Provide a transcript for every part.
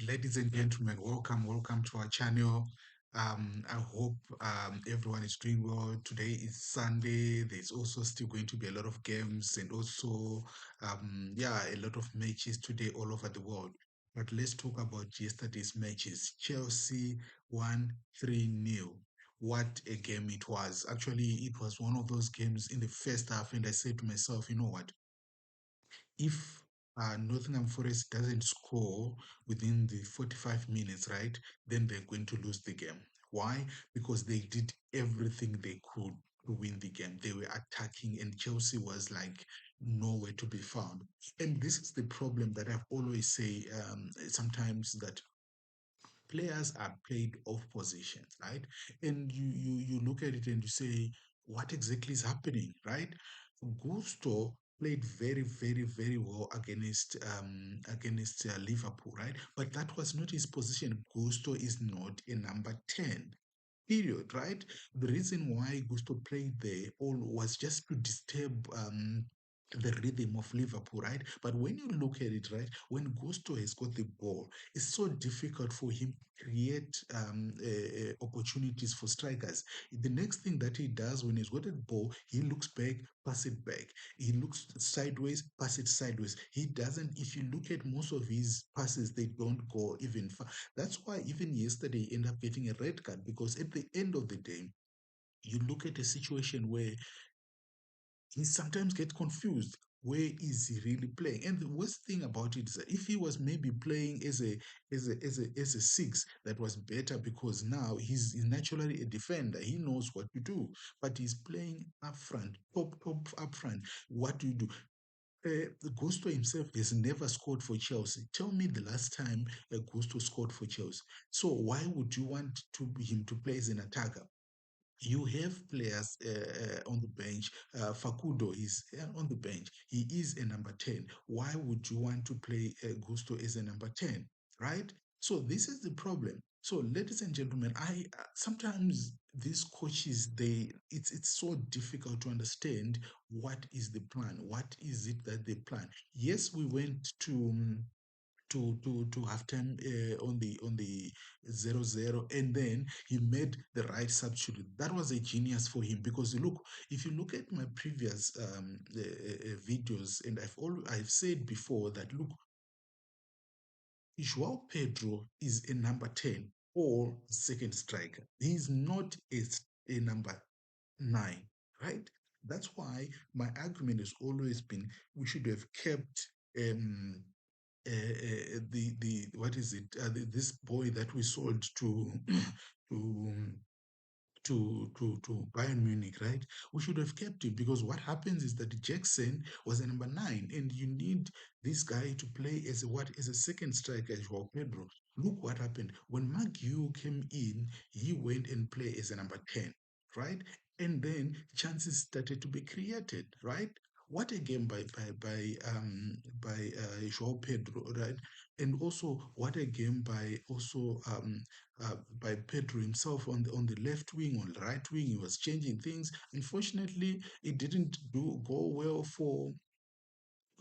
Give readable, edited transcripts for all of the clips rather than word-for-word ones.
Ladies and gentlemen, welcome to our channel. I hope everyone is doing well. Today is Sunday. There's also still going to be a lot of games and also, yeah, a lot of matches today all over the world. But let's talk about yesterday's matches. Chelsea won 3-0. What a game it was. Actually, it was one of those games in the first half, and I said to myself, you know what? If Nottingham Forest doesn't score within the 45 minutes, right, then they're going to lose the game. Why? Because they did everything they could to win the game. They were attacking, and Chelsea was like nowhere to be found. And this is the problem that I've always say sometimes that players are played off positions, right? And you look at it and you say, what exactly is happening, right? Gusto played very well against Liverpool, right? But that was not his position. Gusto is not a number 10. Period, right? The reason why Gusto played there all was just to disturb the rhythm of Liverpool, right? But when you look at it, right, when Gusto has got the ball, it's so difficult for him to create opportunities for strikers. The next thing that he does when he's got a ball, he looks back, pass it back. He looks sideways, pass it sideways. He doesn't, if you look at most of his passes, they don't go even far. That's why even yesterday he ended up getting a red card because at the end of the day, you look at a situation where he sometimes get confused. Where is he really playing? And the worst thing about it is that if he was maybe playing as a six, that was better because now he's naturally a defender. He knows what to do, but he's playing up front, top up front. What do you do? Gusto himself has never scored for Chelsea. Tell me the last time Gusto scored for Chelsea. So why would you want him to play as an attacker? You have players on the bench. Facundo is on the bench. He is a number 10. Why would you want to play Gusto as a number 10? Right? So this is the problem. So, ladies and gentlemen, I sometimes these coaches it's so difficult to understand what is the plan. What is it that they plan? Yes, we went to halftime on the 0-0, and then he made the right substitute. That was a genius for him because look, if you look at my previous videos, and I've said before that look, Joao Pedro is a number 10 or second striker. He's not a number 9, right? That's why my argument has always been we should have kept the what is it this boy that we sold to to Bayern Munich, right? We should have kept him because what happens is that Jackson was a number 9, and you need this guy to play as a second striker, Joao Pedro. Look what happened when Maguire came in. He went and played as a number 10, right? And then chances started to be created, right? What a game by Joao Pedro, right? And also what a game by also by Pedro himself on the left wing, on the right wing. He was changing things. Unfortunately, it didn't do go well for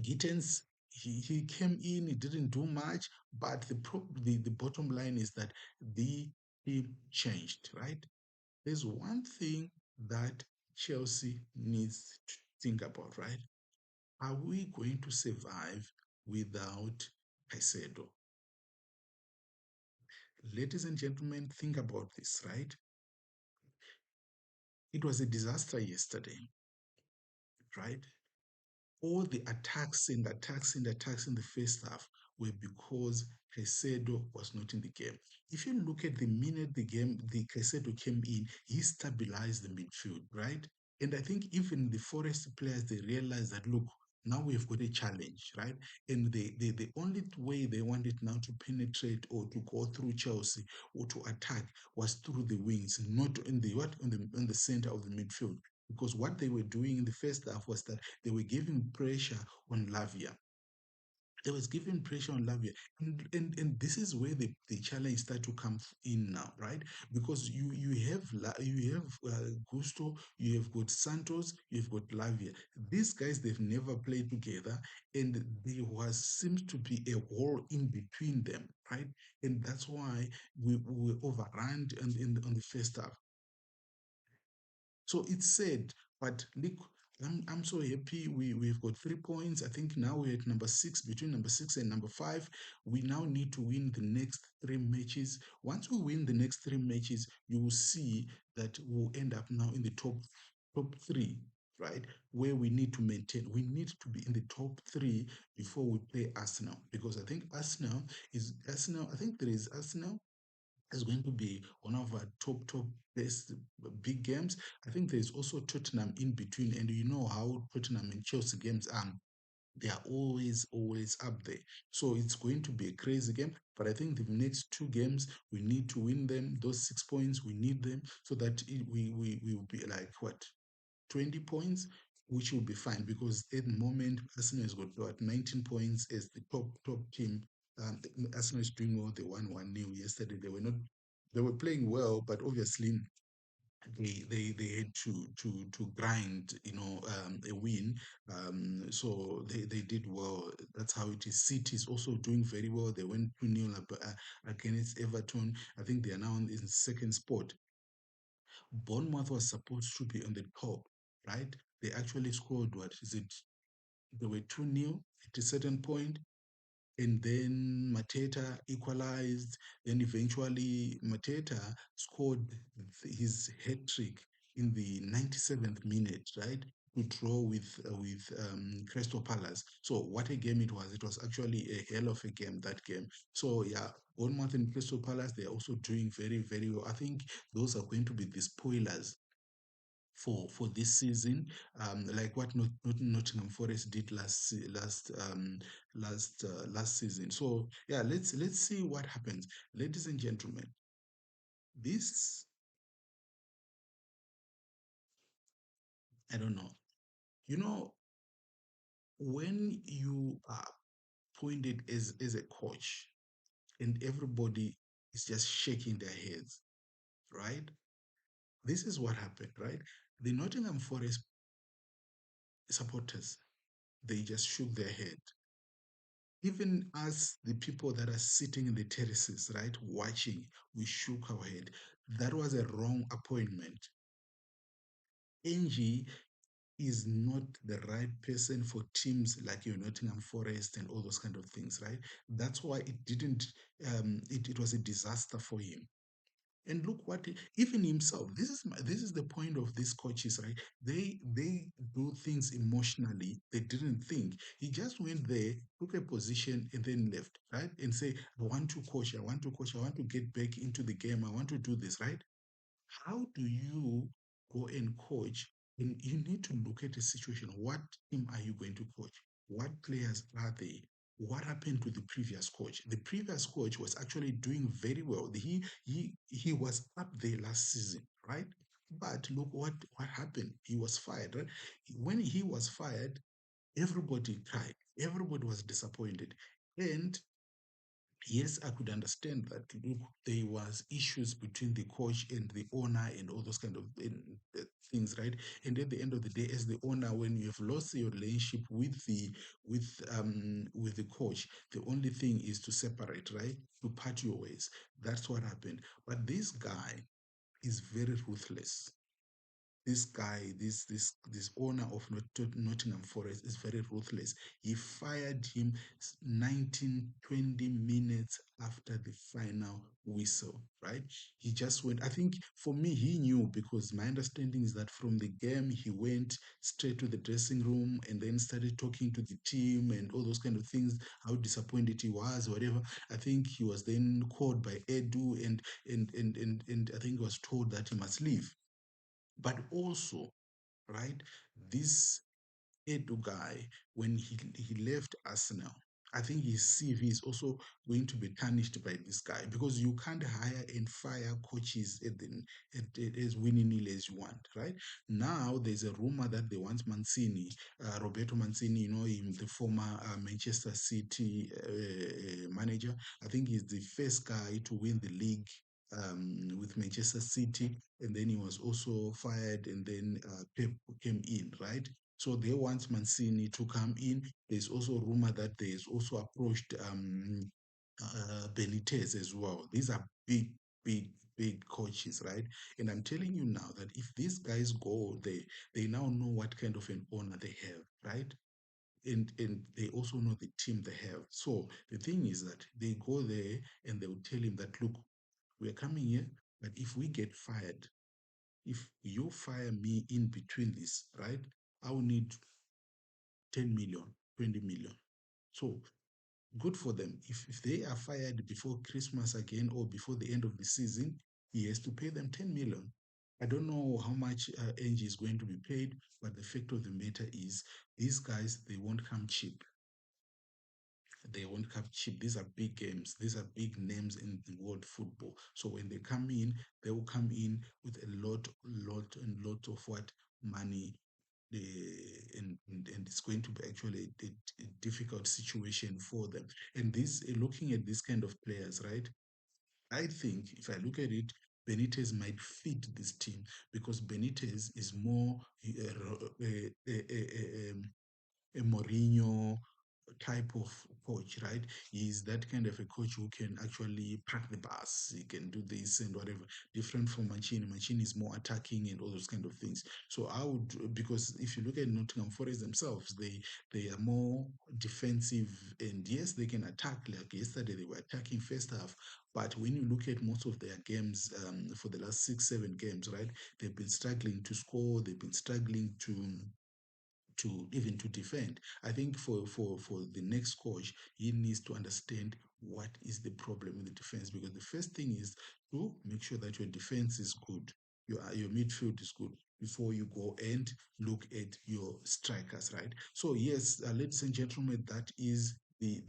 Gittens. He came in, he didn't do much, but the bottom line is that the team changed, right? There's one thing that Chelsea needs to think about, right? Are we going to survive without Caicedo? Ladies and gentlemen, think about this, right? It was a disaster yesterday, right? All the attacks and attacks and attacks in the first half were because Caicedo was not in the game. If you look at the minute the Caicedo came in, he stabilized the midfield, right? And I think even the Forest players, they realized that, look, now we've got a challenge, right? And the only way they wanted now to penetrate or to go through Chelsea or to attack was through the wings, not in the what on the center of the midfield. Because what they were doing in the first half was that they were giving pressure on Lavia. They was given pressure on Lavia, and this is where the challenge start to come in now, right? Because you have Gusto, you have got Santos, you've got Lavia. These guys they've never played together, and there was seems to be a wall in between them, right? And that's why we overran on the first half. So it's said, but look, I'm so happy we've got 3 points. I think now we're at number six, between number six and number five. We now need to win the next three matches. Once we win the next three matches, you will see that we'll end up now in the top three, right? Where we need to maintain. We need to be in the top three before we play Arsenal. Because I think Arsenal, I think there is Arsenal is going to be one of our top best big games. I think there's also Tottenham in between, and you know how Tottenham and Chelsea games are. They are always up there. So it's going to be a crazy game. But I think the next two games we need to win them. Those 6 points we need them so that we will be like what 20 points, which will be fine because at the moment Arsenal has got what 19 points as the top team. Arsenal is doing well. They won 1-0 yesterday. They were playing well, but obviously they had to grind, a win. So they did well. That's how it is. City is also doing very well. They went 2-0 against Everton. I think they are now in second spot. Bournemouth was supposed to be on the top, right? They actually scored what is it? They were 2-0 at a certain point, and then Mateta equalized. Then eventually Mateta scored his hat trick in the 97th minute, right? To draw with Crystal Palace. So what a game it was! It was actually a hell of a game, that game. So yeah, Bournemouth and Crystal Palace, they are also doing very well. I think those are going to be the spoilers for this season, like what Nottingham Forest did last season. So yeah, let's see what happens, ladies and gentlemen. This I don't know. You know, when you are appointed as a coach and everybody is just shaking their heads, right? This is what happened, right? The Nottingham Forest supporters, they just shook their head. Even us, the people that are sitting in the terraces, right, watching, we shook our head. That was a wrong appointment. Angie is not the right person for teams like your Nottingham Forest and all those kind of things, right? That's why it didn't. It was a disaster for him. And look what even himself. This is the point of these coaches, right? They do things emotionally. They didn't think. He just went there, took a position, and then left, right? And say, I want to coach. I want to coach. I want to get back into the game. I want to do this, right? How do you go and coach? And you need to look at the situation. What team are you going to coach? What players are they? What happened to the previous coach? The previous coach was actually doing very well. He was up there last season, right? But look what happened. He was fired. Right? When he was fired, everybody cried. Everybody was disappointed. And yes, I could understand that. Look, there was issues between the coach and the owner and all those kind of things, right? And at the end of the day, as the owner, when you have lost your relationship with the coach, the only thing is to separate, right? To part your ways. That's what happened. But this guy is very ruthless. This guy, this owner of Nottingham Forest is very ruthless. He fired him 19, 20 minutes after the final whistle, right? He just went. I think for me, he knew because my understanding is that from the game, he went straight to the dressing room and then started talking to the team and all those kind of things, how disappointed he was, whatever. I think he was then called by Edu and I think he was told that he must leave. But also, right, this Edu guy, when he left Arsenal, I think his CV is also going to be tarnished by this guy because you can't hire and fire coaches as willy-nilly as you want, right? Now there's a rumor that they want Mancini, Roberto Mancini, you know him, the former Manchester City manager. I think he's the first guy to win the league with Manchester City, and then he was also fired, and then Pep came in, right? So they want Mancini to come in. There's also rumor that there's also approached Benitez as well. These are big, big, big coaches, right? And I'm telling you now that if these guys go, they now know what kind of an owner they have, right? And they also know the team they have. So the thing is that they go there and they will tell him that, look, we're coming here, but if we get fired, if you fire me in between this, right, I will need 10 million, 20 million. So good for them. If they are fired before Christmas again or before the end of the season, he has to pay them 10 million. I don't know how much Ange is going to be paid, but the fact of the matter is these guys, they won't come cheap. They won't come cheap. These are big games. These are big names in the world football. So when they come in, they will come in with a lot of what money, and it's going to be actually a difficult situation for them. And this, looking at this kind of players, right? I think if I look at it, Benitez might fit this team because Benitez is more a Mourinho type of coach, right? He's that kind of a coach who can actually park the bus. He can do this and whatever. Different from Mancini. Mancini is more attacking and all those kind of things. So I would, because if you look at Nottingham Forest themselves, they are more defensive, and yes, they can attack. Like yesterday, they were attacking first half. But when you look at most of their games for the last 6, 7 games, right, they've been struggling to score. They've been struggling to even to defend. I think for the next coach, he needs to understand what is the problem in the defense, because the first thing is to make sure that your defense is good, your midfield is good before you go and look at your strikers, right? So yes, ladies and gentlemen, that is the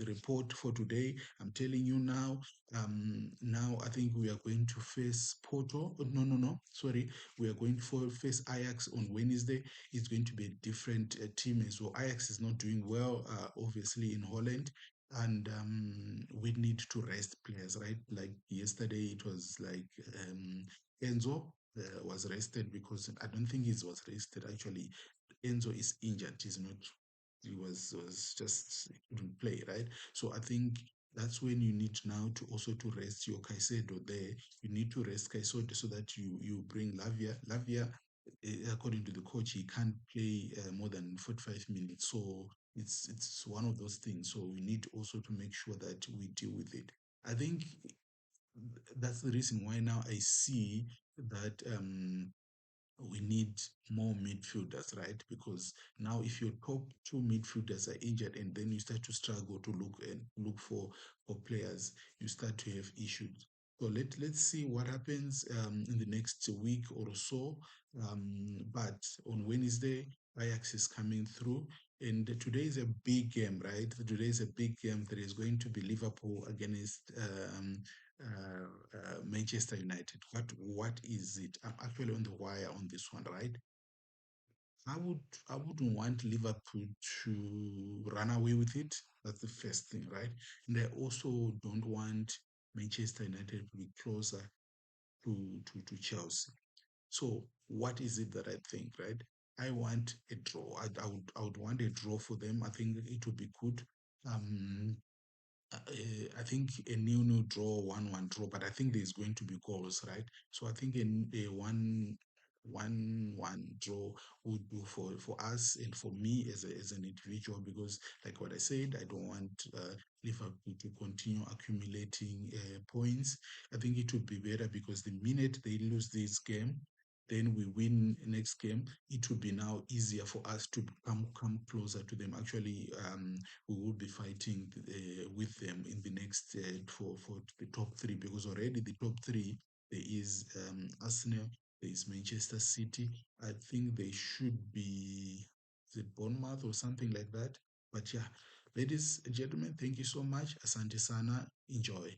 report for today. I'm telling you now. Now I think we are going to face Porto. No, no, no. Sorry, we are going to face Ajax on Wednesday. It's going to be a different team as well. Ajax is not doing well, obviously, in Holland. And we need to rest players, right? Like yesterday, it was like Enzo was rested because I don't think he was rested actually. Enzo is injured. He's not. He was just he couldn't play, right? So I think that's when you need now to also to rest your Caicedo there. You need to rest Caicedo so that you bring Lavia. Lavia, according to the coach, he can't play more than 45 minutes. So it's one of those things. So we need also to make sure that we deal with it. I think that's the reason why now I see that we need more midfielders, right? Because now if your top two midfielders are injured and then you start to struggle to look for players, you start to have issues. So let's see what happens in the next week or so. But on Wednesday, Ajax is coming through. And today is a big game, right? Today is a big game. There is going to be Liverpool against Manchester United. What is it? I'm actually on the wire on this one, right? I would I wouldn't want Liverpool to run away with it. That's the first thing, right? And I also don't want Manchester United to be closer to Chelsea. So what is it that I think, right? I want a draw. I would want a draw for them. I think it would be good. Um, I think a new draw, 1-1 draw, but I think there's going to be goals, right? So I think a one draw would do for us and for me as an individual, because like what I said, I don't want Liverpool to continue accumulating points. I think it would be better because the minute they lose this game, then we win next game, it will be now easier for us to come closer to them. Actually, we will be fighting with them in the next for the top three, because already the top three, there is Arsenal, there is Manchester City. I think they should be, is it Bournemouth or something like that? But yeah, ladies and gentlemen, thank you so much. Asante sana. Enjoy.